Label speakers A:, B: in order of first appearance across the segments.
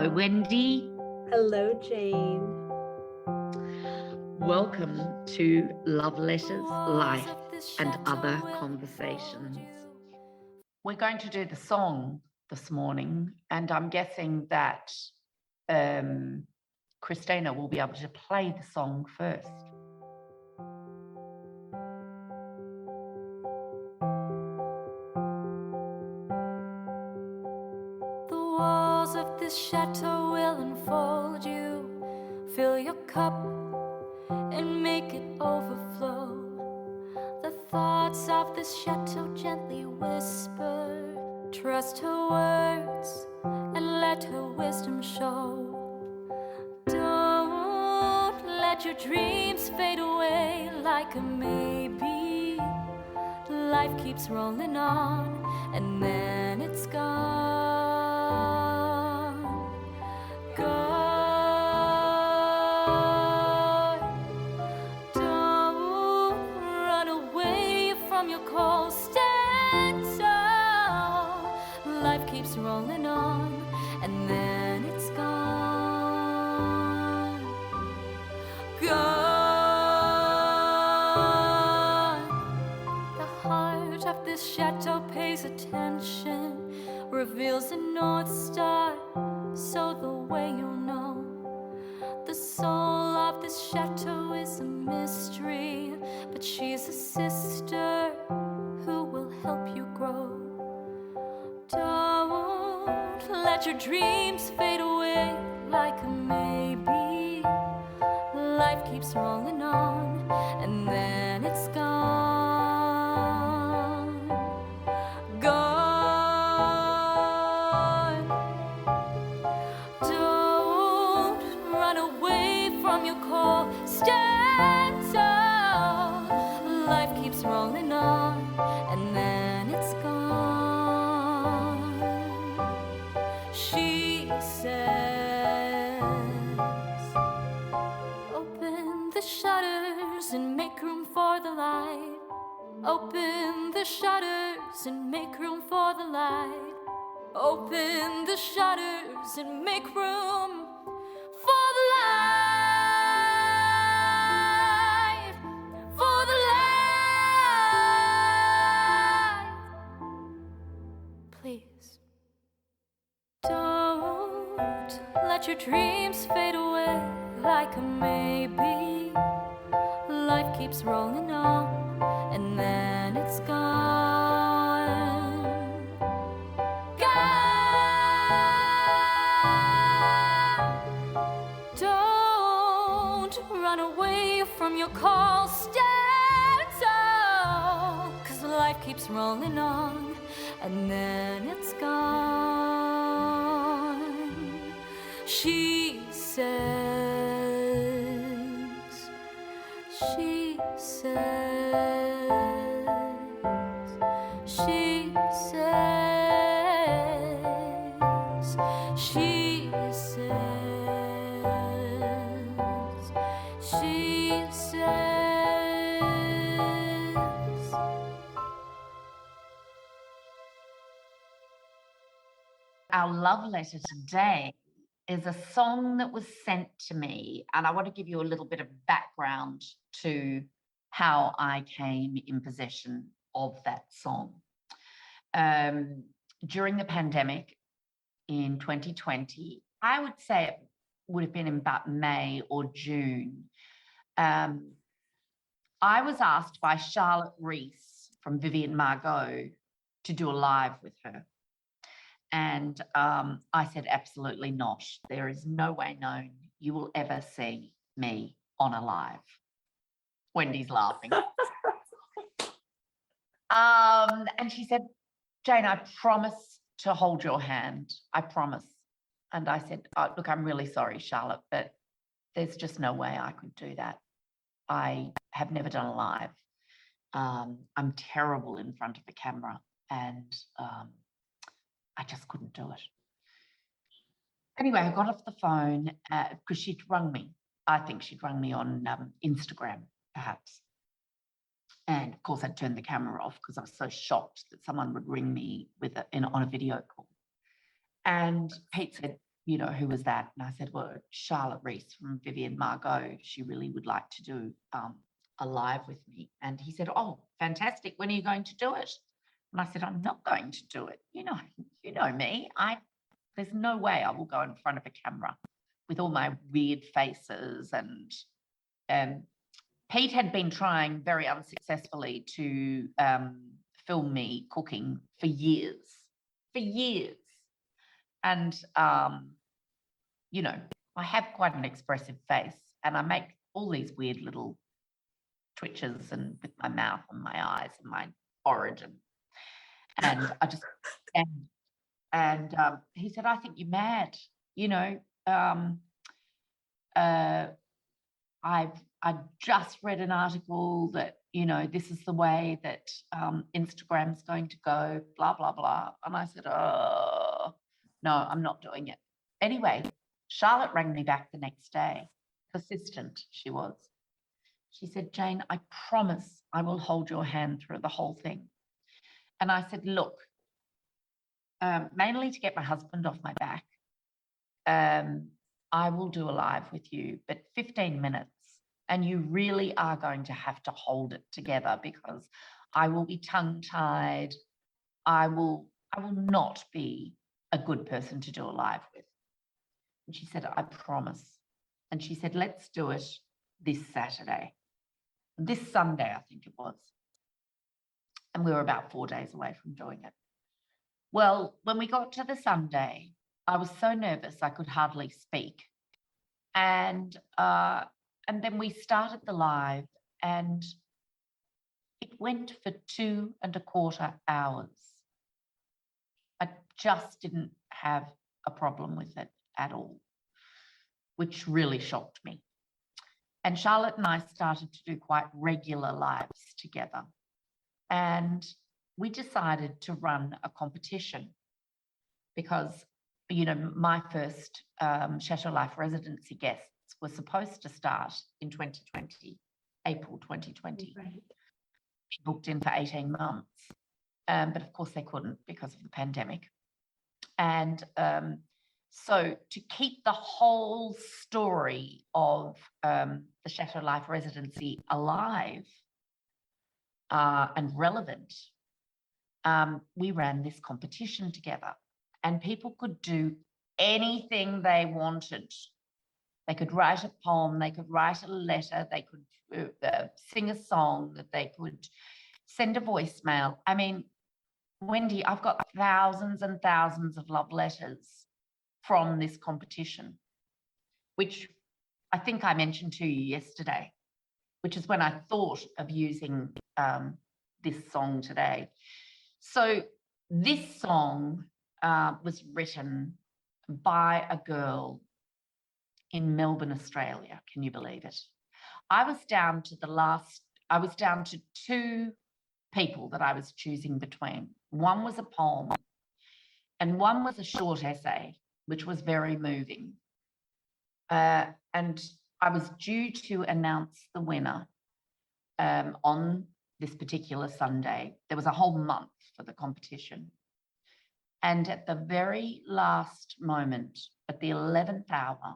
A: Hello, Wendy.
B: Hello, Jane.
A: Welcome to Love Letters, Life and Other Conversations. We're going to do the song this morning, and I'm guessing that Christina will be able to play the song first.
C: The walls of this chateau will enfold you, fill your cup and make it overflow. The thoughts of this chateau gently whisper. Trust her words and let her wisdom show. Don't let your dreams fade away like a maybe. Life keeps rolling on and then it's gone. Don't run away from your call. Stand tall. Life keeps rolling on and then it's gone. Gone. The heart of this chateau pays attention, reveals the North Star, so the way you'll know. The soul of this chateau is a mystery, but she's a sister who will help you grow. Don't let your dreams fade away like a maybe. Life keeps rolling on and then it's gone. Gone. Don't run away from your call. Stand tall. Life keeps rolling on and then it's gone. She says, open the shutters and make room for the light. Open the shutters and make room for the light. Open the shutters and make room for the light. For the light. Please. Don't let your dreams fade away like a maybe. Life keeps rolling on and then it's gone. Gone. Don't run away from your call. Stand tall, 'cause life keeps rolling on and then it's gone. She says, she says, she says, she says, she says.
A: Our love letter today is a song that was sent to me, and I want to give you a little bit of background to how I came in possession of that song. During the pandemic in 2020, I would say it would have been in about May or June. I was asked by Charlotte Reese from Vivian Margot to do a live with her. And I said, absolutely not. There is no way known you will ever see me on a live. Wendy's laughing. And she said, Jane, I promise to hold your hand. I promise. And I said, oh, look, I'm really sorry, Charlotte, but there's just no way I could do that. I have never done a live. I'm terrible in front of the camera and I just couldn't do it. Anyway, I got off the phone because she'd rung me. I think she'd rung me on Instagram, perhaps. And of course, I'd turned the camera off because I was so shocked that someone would ring me on a video call. And Pete said, you know, who was that? And I said, well, Charlotte Reese from Vivian Margot. She really would like to do a live with me. And he said, oh, fantastic. When are you going to do it? And I said, I'm not going to do it. You know me. There's no way I will go in front of a camera with all my weird faces. And Pete had been trying very unsuccessfully to film me cooking for years. And, you know, I have quite an expressive face and I make all these weird little twitches and with my mouth and my eyes and my forehead. And I just, and he said, I think you're mad. You know, I just read an article that, you know, this is the way that Instagram's going to go, blah, blah, blah. And I said, oh, no, I'm not doing it. Anyway, Charlotte rang me back the next day, persistent she was. She said, Jane, I promise I will hold your hand through the whole thing. And I said, look, mainly to get my husband off my back, I will do a live with you, but 15 minutes. And you really are going to have to hold it together because I will be tongue-tied. I will not be a good person to do a live with. And she said, I promise. And she said, let's do it this Saturday. This Sunday, I think it was. And we were about 4 days away from doing it. Well, when we got to the Sunday, I was so nervous I could hardly speak. And then we started the live and it went for 2.25 hours. I just didn't have a problem with it at all, which really shocked me. And Charlotte and I started to do quite regular lives together. And we decided to run a competition because, you know, my first Chateau Life residency guests were supposed to start in 2020, April 2020.
B: Right.
A: Booked in for 18 months. But of course they couldn't because of the pandemic. And so to keep the whole story of the Chateau Life residency alive and relevant, we ran this competition together and people could do anything they wanted. They could write a poem, they could write a letter, they could sing a song, that they could send a voicemail. I mean, Wendy, I've got thousands and thousands of love letters from this competition, which I think I mentioned to you yesterday, which is when I thought of using this song today. So this song was written by a girl in Melbourne, Australia. Can you believe it? I was down to 2 people that I was choosing between. One was a poem and one was a short essay, which was very moving. And I was due to announce the winner on this particular Sunday. There was a whole month for the competition. And at the very last moment, at the 11th hour,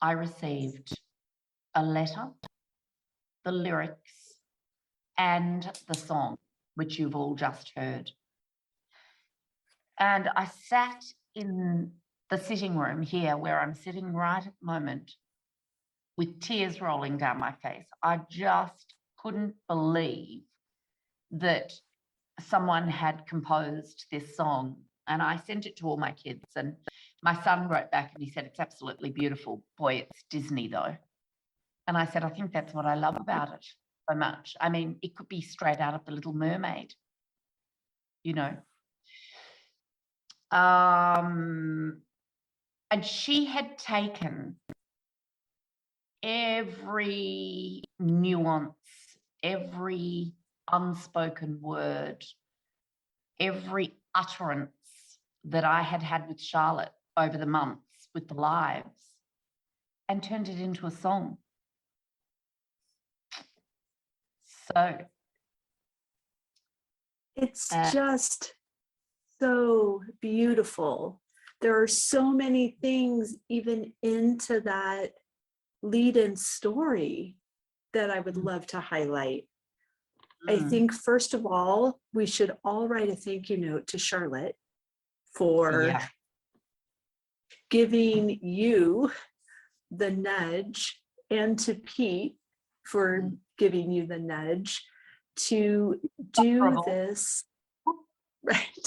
A: I received a letter, the lyrics, and the song, which you've all just heard. And I sat in the sitting room here where I'm sitting right at the moment with tears rolling down my face. I just couldn't believe that someone had composed this song. And I sent it to all my kids and my son wrote back and he said, it's absolutely beautiful. Boy, it's Disney though. And I said, I think that's what I love about it so much. I mean, it could be straight out of The Little Mermaid, you know. And she had taken every nuance, every unspoken word, every utterance that I had had with Charlotte over the months with the lives and turned it into a song. So
B: it's just so beautiful there are so many things even into that lead-in story that I would love to highlight. I think, first of all, we should all write a thank you note to Charlotte for
A: Yeah.
B: giving you the nudge, and to Pete for giving you the nudge to do this, right?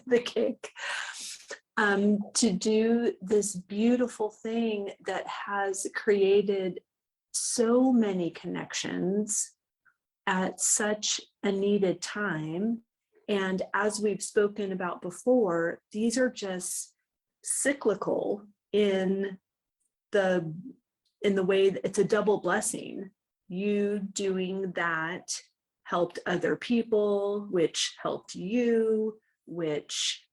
B: The kick. To do this beautiful thing that has created so many connections at such a needed time. And as we've spoken about before, these are just cyclical in the way that it's a double blessing. You doing that helped other people, which helped you, which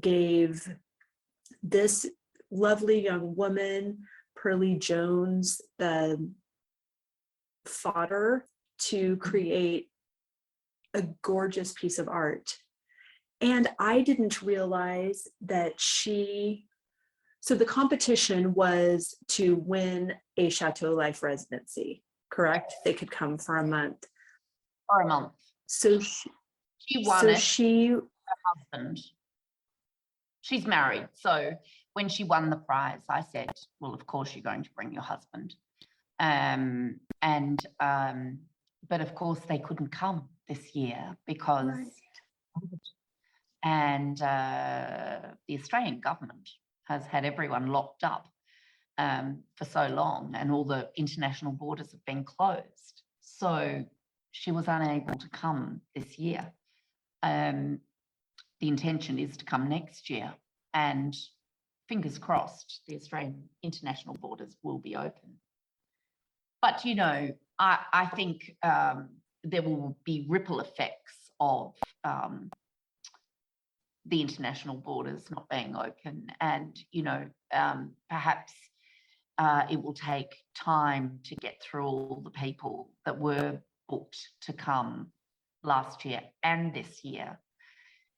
B: gave this lovely young woman, Pearley Jones, the fodder to create a gorgeous piece of art. And I didn't realize that so the competition was to win a Chateau Life residency, correct? They could come for a month.
A: For a month.
B: So
A: She won it. Her husband. She's married. So when she won the prize, I said, well, of course you're going to bring your husband. But of course they couldn't come this year because, and the Australian government has had everyone locked up for so long, and all the international borders have been closed. So she was unable to come this year. The intention is to come next year, and fingers crossed, the Australian international borders will be open. But, you know, I think there will be ripple effects of the international borders not being open. And, you know, perhaps it will take time to get through all the people that were booked to come last year and this year,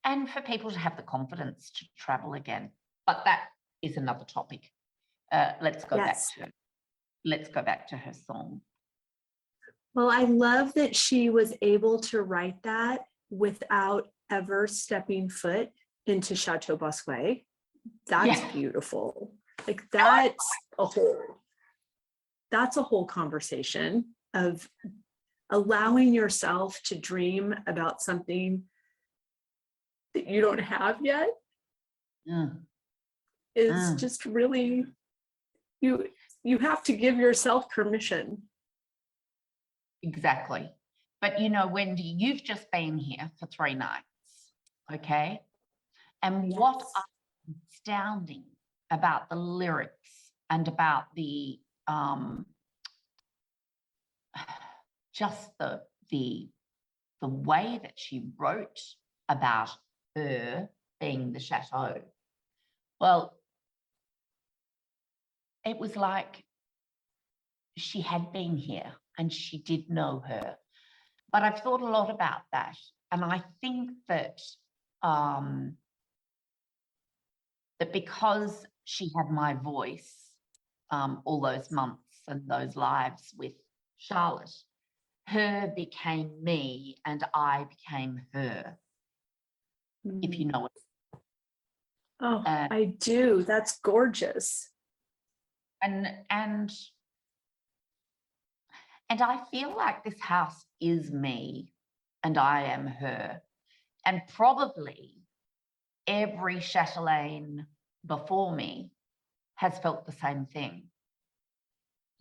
A: and for people to have the confidence to travel again. But that is another topic. Let's go back to her song.
B: Well, I love that she was able to write that without ever stepping foot into Chateau Bosgouet. That's beautiful. Like that's a whole conversation of allowing yourself to dream about something that you don't have yet. Is just really, you have to give yourself permission.
A: Exactly. But, you know, Wendy, you've just been here for 3 nights, okay? And what is astounding about the lyrics and about the just the way that she wrote about her being the chateau. Well, it was like she had been here and she did know her. But I've thought a lot about that. And I think that that because she had my voice all those months and those lives with Charlotte, her became me and I became her, if you know it.
B: Oh, I do. That's gorgeous.
A: And I feel like this house is me and I am her. And probably every chatelaine before me has felt the same thing.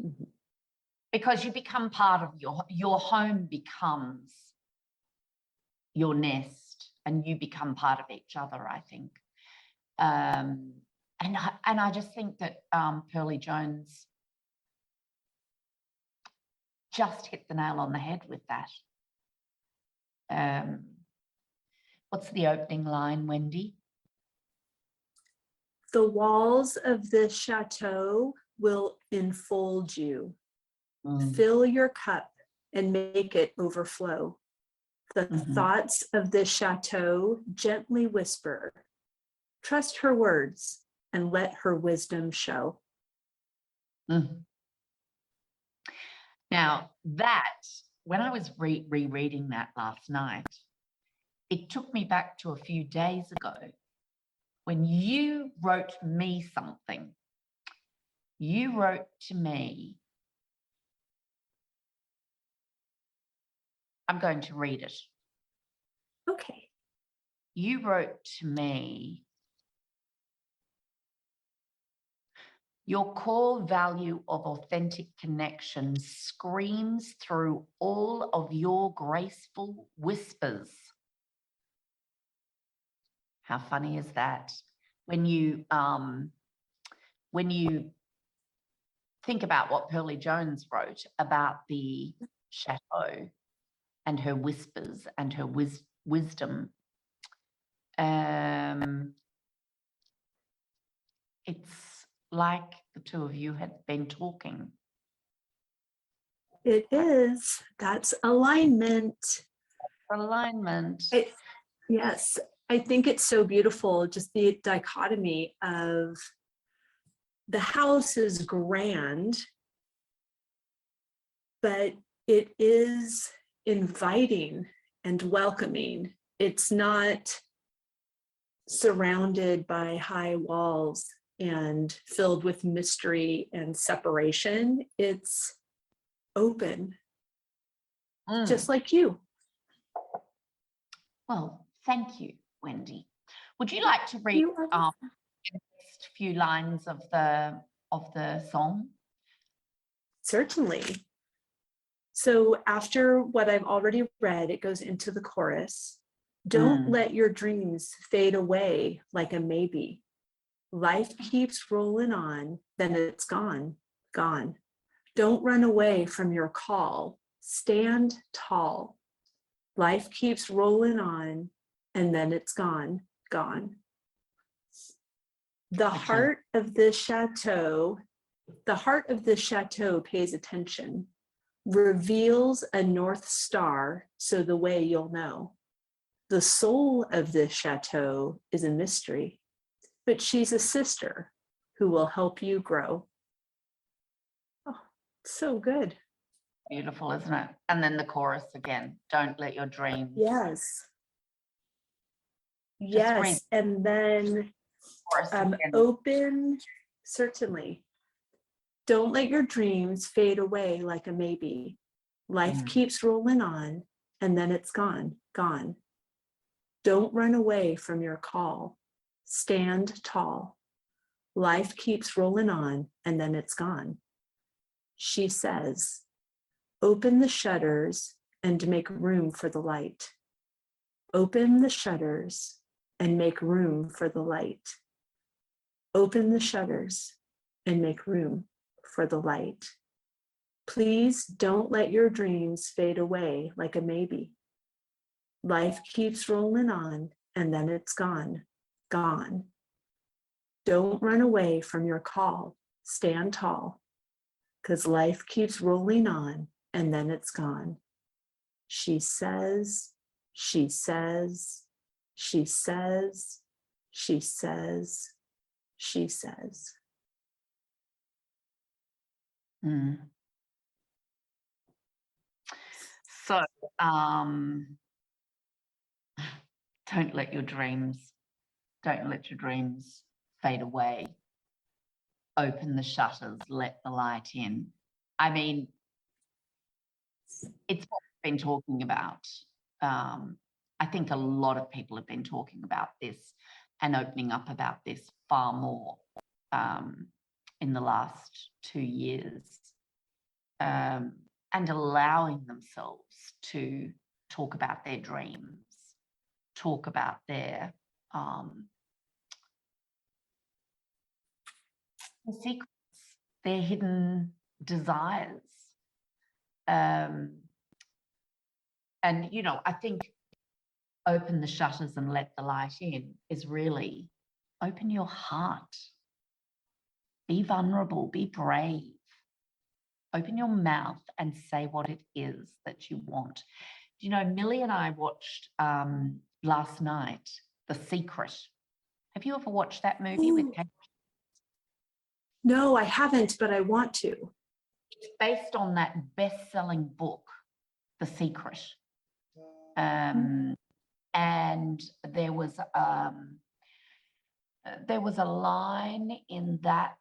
A: Mm-hmm. Because you become part of your home becomes your nest, and you become part of each other, I think. And I just think that Pearley Jones just hit the nail on the head with that. What's the opening line, Wendy?
B: The walls of this chateau will enfold you. Fill your cup and make it overflow. The thoughts of this chateau gently whisper, Trust her words and let her wisdom show.
A: Mm. Now that, when I was rereading that last night, it took me back to a few days ago when you wrote me something. You wrote to me, I'm going to read it.
B: Okay.
A: You wrote to me, your core value of authentic connection screams through all of your graceful whispers. How funny is that? When you think about what Pearley Jones wrote about the chateau and her whispers and her wisdom, it's like the two of you had been talking.
B: It is. That's alignment.
A: Alignment.
B: Yes. I think it's so beautiful, just the dichotomy of the house is grand, but it is inviting and welcoming. It's not surrounded by high walls and filled with mystery and separation. It's open, just like you.
A: Well, thank you, Wendy. Would you like to read the next few lines of the song?
B: Certainly. So after what I've already read, it goes into the chorus. Don't let your dreams fade away like a maybe. Life keeps rolling on, then it's gone, gone. Don't run away from your call. Stand tall. Life keeps rolling on, and then it's gone, gone. The heart of this chateau pays attention, reveals a North Star, so the way you'll know. The soul of this chateau is a mystery, but she's a sister who will help you grow. Oh, so good.
A: Beautiful, isn't it? And then the chorus again. Don't let your dreams.
B: Yes. Yes. And then open, certainly. Don't let your dreams fade away like a maybe. Life keeps rolling on, and then it's gone, gone. Don't run away from your call. Stand tall. Life keeps rolling on, and then it's gone. She says, open the shutters and make room for the light. Open the shutters and make room for the light. Open the shutters and make room for the light. Please don't let your dreams fade away like a maybe. Life keeps rolling on, and then it's gone, gone. Don't run away from your call. Stand tall, because life keeps rolling on, and then it's gone. She says, she says, she says, she says, she says.
A: So, don't let your dreams fade away. Open the shutters, let the light in. I mean, it's what we've been talking about. I think a lot of people have been talking about this and opening up about this far more in the last 2 years, and allowing themselves to talk about their dreams, talk about their secrets, their hidden desires. And, you know, I think open the shutters and let the light in is really open your heart. Be vulnerable, be brave. Open your mouth and say what it is that you want. You know, Millie and I watched last night The Secret, Have you ever watched that movie with
B: Ooh.
A: Kate?
B: No, I haven't, but I want to.
A: It's based on that best-selling book, The Secret. And there was a line in that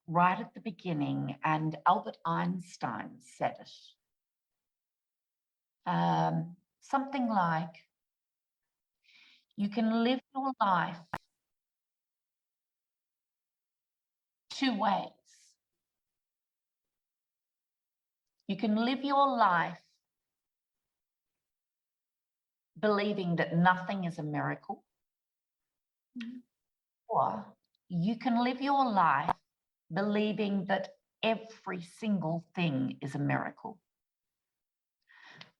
A: right at the beginning, and Albert Einstein said it. Something like, you can live your life two ways. You can live your life believing that nothing is a miracle, or you can live your life believing that every single thing is a miracle.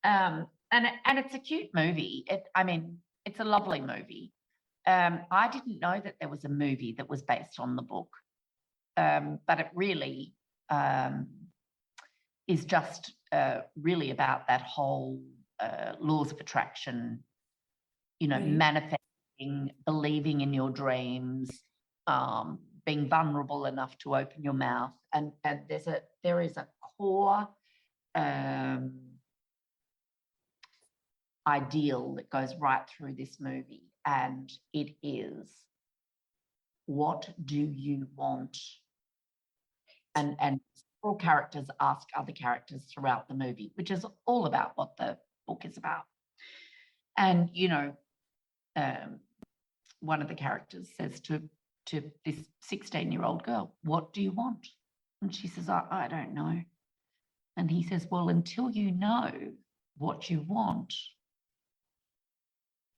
A: And it's a cute movie. It's a lovely movie. I didn't know that there was a movie that was based on the book, but it really is just really about that whole laws of attraction,
B: Right.
A: manifesting, believing in your dreams, being vulnerable enough to open your mouth. And there is a core ideal that goes right through this movie, and it is, what do you want? And several characters ask other characters throughout the movie, which is all about what the book is about. And one of the characters says to this 16-year-old girl, what do you want? And she says, I don't know. And he says, well, until you know what you want,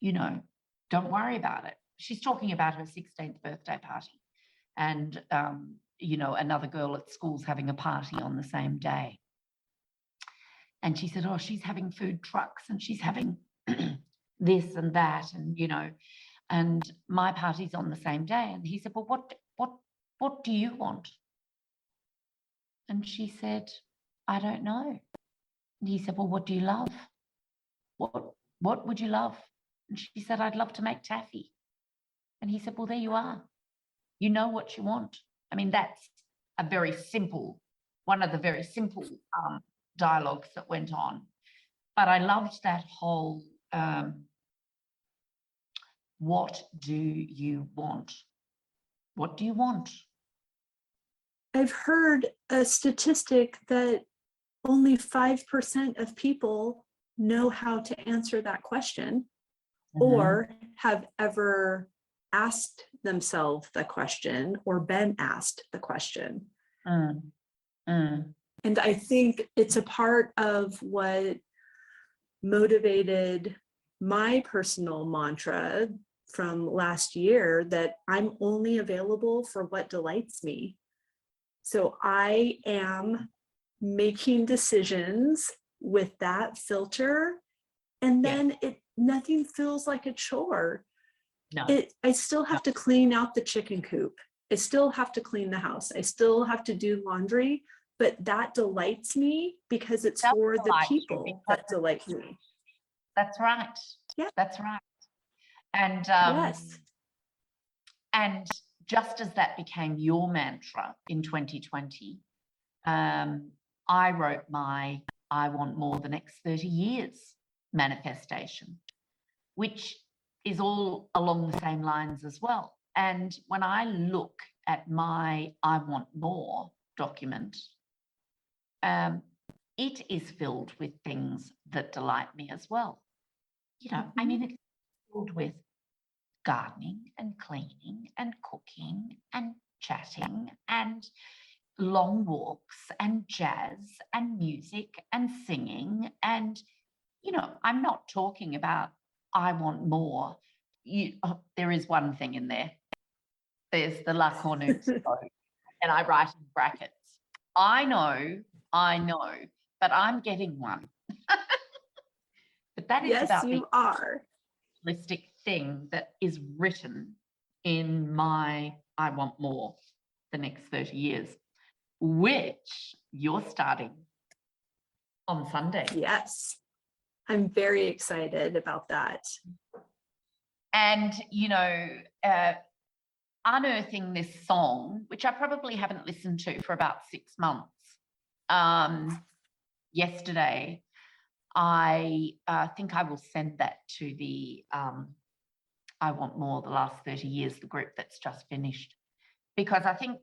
A: don't worry about it. She's talking about her 16th birthday party. And, another girl at school's having a party on the same day. And she said, oh, she's having food trucks and she's having this and that. And, and my party's on the same day. And he said, well, what do you want? And she said, I don't know. And he said, well, what do you love? What would you love? And she said, I'd love to make taffy. And he said, well, there you are. You know what you want. I mean, that's one of the very simple dialogues that went on. But I loved that whole, what do you want? What do you want?
B: I've heard a statistic that only 5% of people know how to answer that question, or have ever asked themselves the question or been asked the question. And I think it's a part of what motivated my personal mantra from last year, that I'm only available for what delights me. So I am making decisions with that filter, and then nothing feels like a chore.
A: No.
B: I still have to clean out the chicken coop. I still have to clean the house. I still have to do laundry, but that delights me because it's for the people that delight me.
A: That's right.
B: Yeah.
A: That's right. And
B: yes.
A: And just as that became your mantra in 2020, I wrote my I want more the next 30 years manifestation, which is all along the same lines as well. And when I look at my I want more document, it is filled with things that delight me as well. I mean, it's filled with gardening and cleaning and cooking and chatting and long walks and jazz and music and singing. And, I'm not talking about I want more. There is one thing in there. There's the La Cornute's quote, and I write in brackets. I know, but I'm getting one. But that is about
B: you are.
A: Holistic thing that is written in my I want more the next 30 years, which you're starting on Sunday.
B: Yes. I'm very excited about that.
A: And, unearthing this song, which I probably haven't listened to for about 6 months. Yesterday, I think I will send that to the I Want More, the last 30 years, the group that's just finished, because I think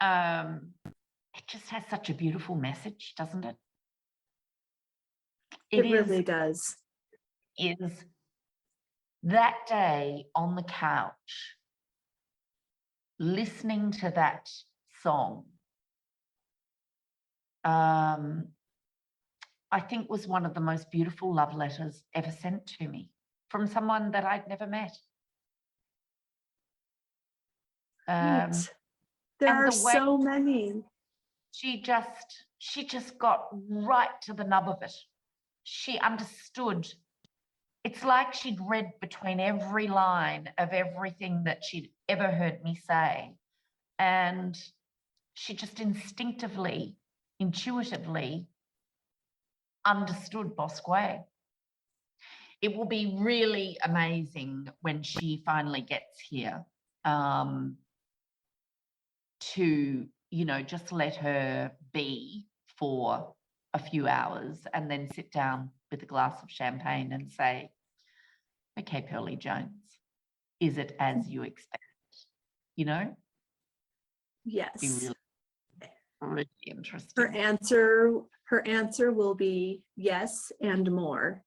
A: it just has such a beautiful message, doesn't it?
B: It really does.
A: Is that day on the couch, listening to that song, I think was one of the most beautiful love letters ever sent to me from someone that I'd never met.
B: Right. There
A: and
B: are
A: the way
B: so many.
A: she just got right to the nub of it. She understood. It's like she'd read between every line of everything that she'd ever heard me say. And she just instinctively, intuitively understood Bosgouet. It will be really amazing when she finally gets here to, just let her be for a few hours and then sit down with a glass of champagne and say, okay, Pearley Jones, is it as you expect?
B: Yes.
A: Be really, really interesting.
B: Her answer will be yes and more.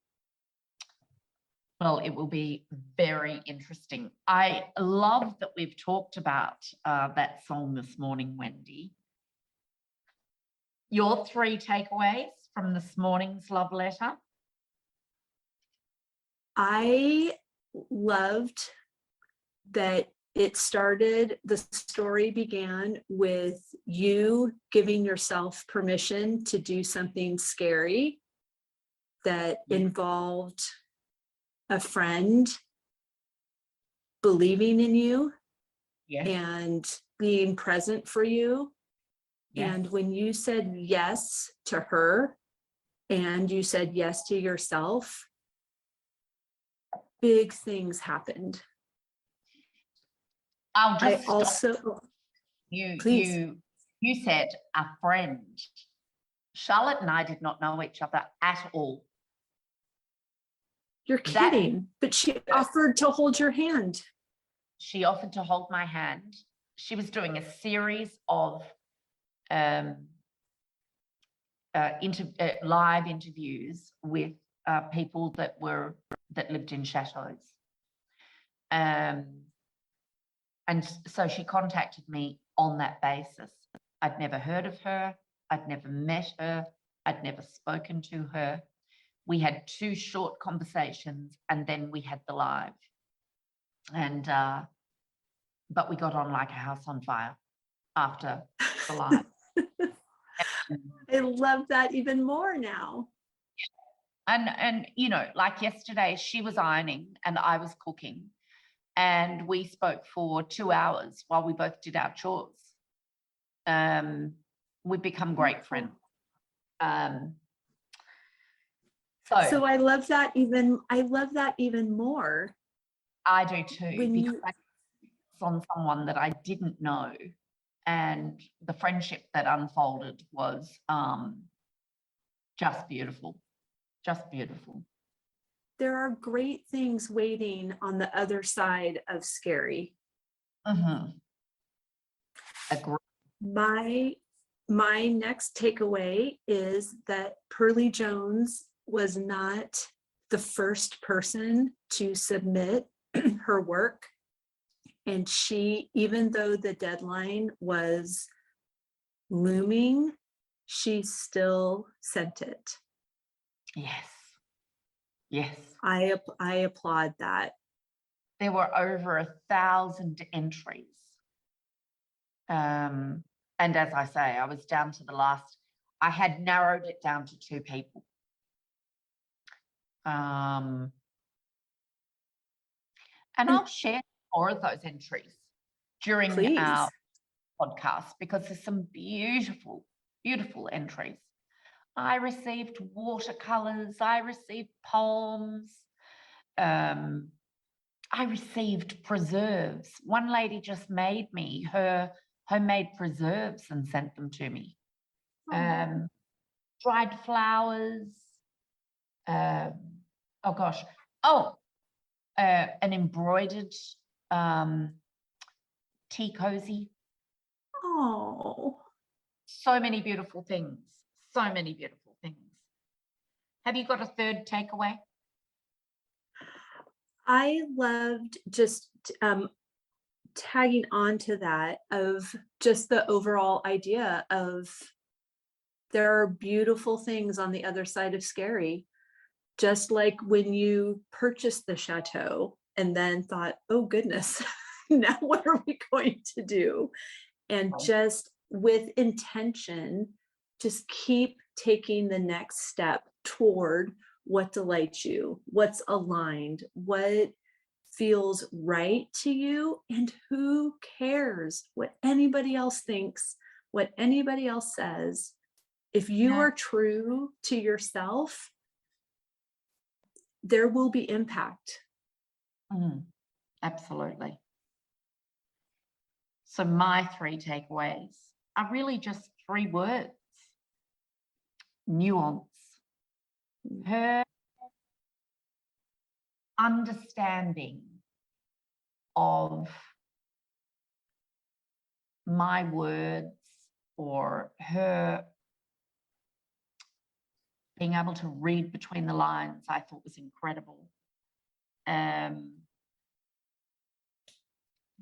A: Well, it will be very interesting. I love that we've talked about that song this morning, Wendy. Your 3 takeaways from this morning's love letter?
B: I loved that the story began with you giving yourself permission to do something scary that involved a friend believing in you and being present for you.
A: Yes.
B: And when you said yes to her and you said yes to yourself, big things happened.
A: I'll just
B: also
A: you said a friend. Charlotte and I did not know each other at all.
B: You're kidding, but she offered to hold your hand.
A: She offered to hold my hand. She was doing a series of live interviews with people that lived in chateaus. And so she contacted me on that basis. I'd never heard of her. I'd never met her. I'd never spoken to her. We had 2 short conversations and then we had the live. And, but we got on like a house on fire after the live.
B: I love that even more now.
A: And like yesterday, she was ironing and I was cooking. And we spoke for 2 hours while we both did our chores. We've become great friends.
B: So I love that even more.
A: I do too, because it's on someone that I didn't know. And the friendship that unfolded was just beautiful. Just beautiful.
B: There are great things waiting on the other side of scary.
A: Mm-hmm. Agree.
B: My next takeaway is that Pearley Jones was not the first person to submit her work. And she, even though the deadline was looming, she still sent it.
A: Yes. Yes.
B: I applaud that.
A: There were over 1,000 entries. And as I say, I was down to the last, I had narrowed it down to 2 people. And I'll share more of those entries during our podcast because there's some beautiful, beautiful entries. I received watercolors, I received poems, I received preserves. One lady just made me her homemade preserves and sent them to me. Dried flowers. Oh gosh. An embroidered tea cozy.
B: Oh,
A: So many beautiful things. So many beautiful things. Have you got a third takeaway?
B: I loved just tagging on to that of just the overall idea of there are beautiful things on the other side of scary. Just like when you purchased the chateau and then thought, oh goodness, now what are we going to do? And just with intention, just keep taking the next step toward what delights you, what's aligned, what feels right to you, and who cares what anybody else thinks, what anybody else says. If you are true to yourself, there will be impact.
A: Absolutely. So my 3 takeaways are really just 3 words. Nuance. Her understanding of my words, or her being able to read between the lines, I thought was incredible.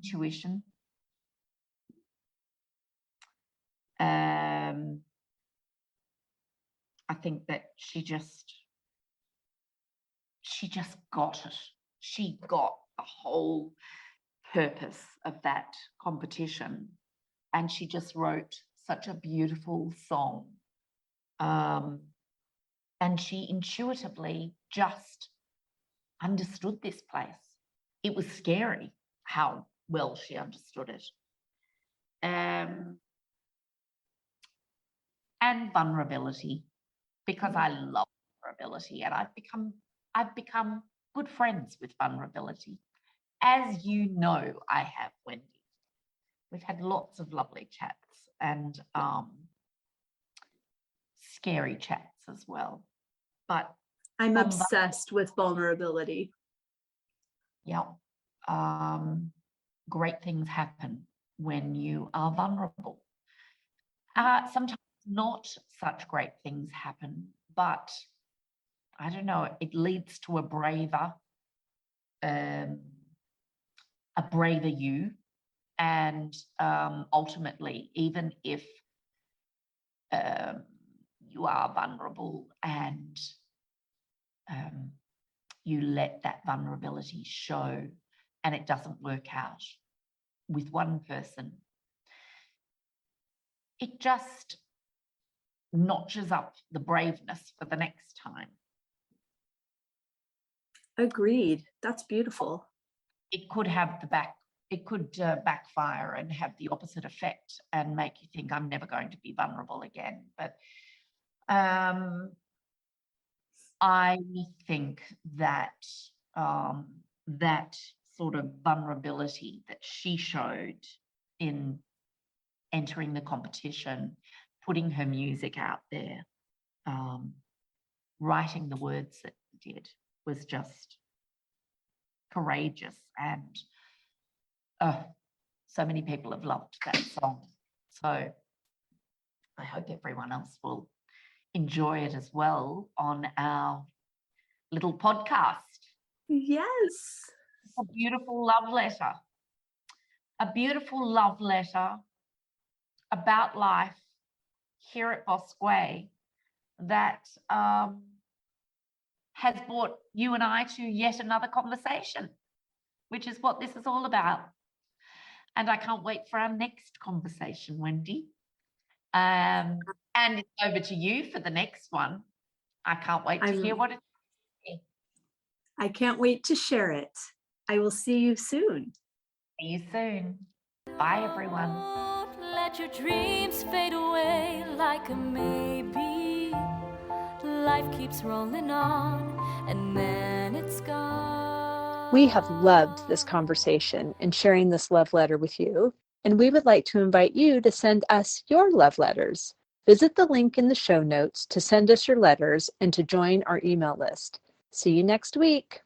A: Intuition. I think that she just got it. She got the whole purpose of that competition, and she just wrote such a beautiful song. And she intuitively just understood this place. It was scary how well she understood it. And vulnerability, because I love vulnerability, and I've become good friends with vulnerability. As you know, I have, Wendy. We've had lots of lovely chats and scary chats as well. But
B: I'm obsessed with vulnerability.
A: Yeah. Great things happen when you are vulnerable. Sometimes not such great things happen, but I don't know, it leads to a braver you. And ultimately, even if you are vulnerable and you let that vulnerability show and it doesn't work out with one person, it just notches up the braveness for the next time.
B: Agreed. That's beautiful.
A: It could have backfire and have the opposite effect and make you think, I'm never going to be vulnerable again. But I think that that sort of vulnerability that she showed in entering the competition, putting her music out there, writing the words that she did, was just courageous. And so many people have loved that song. So I hope everyone else will enjoy it as well on our little podcast.
B: Yes.
A: A beautiful love letter. A beautiful love letter about life here at Bosgouet that has brought you and I to yet another conversation, which is what this is all about. And I can't wait for our next conversation, Wendy. And it's over to you for the next one. I can't wait to hear what it is.
B: I can't wait to share it. I will see you soon.
A: See you soon. Bye, everyone.
C: Don't let your dreams fade away like a maybe. Life keeps rolling on and then it's gone.
D: We have loved this conversation and sharing this love letter with you, and we would like to invite you to send us your love letters. Visit the link in the show notes to send us your letters and to join our email list. See you next week.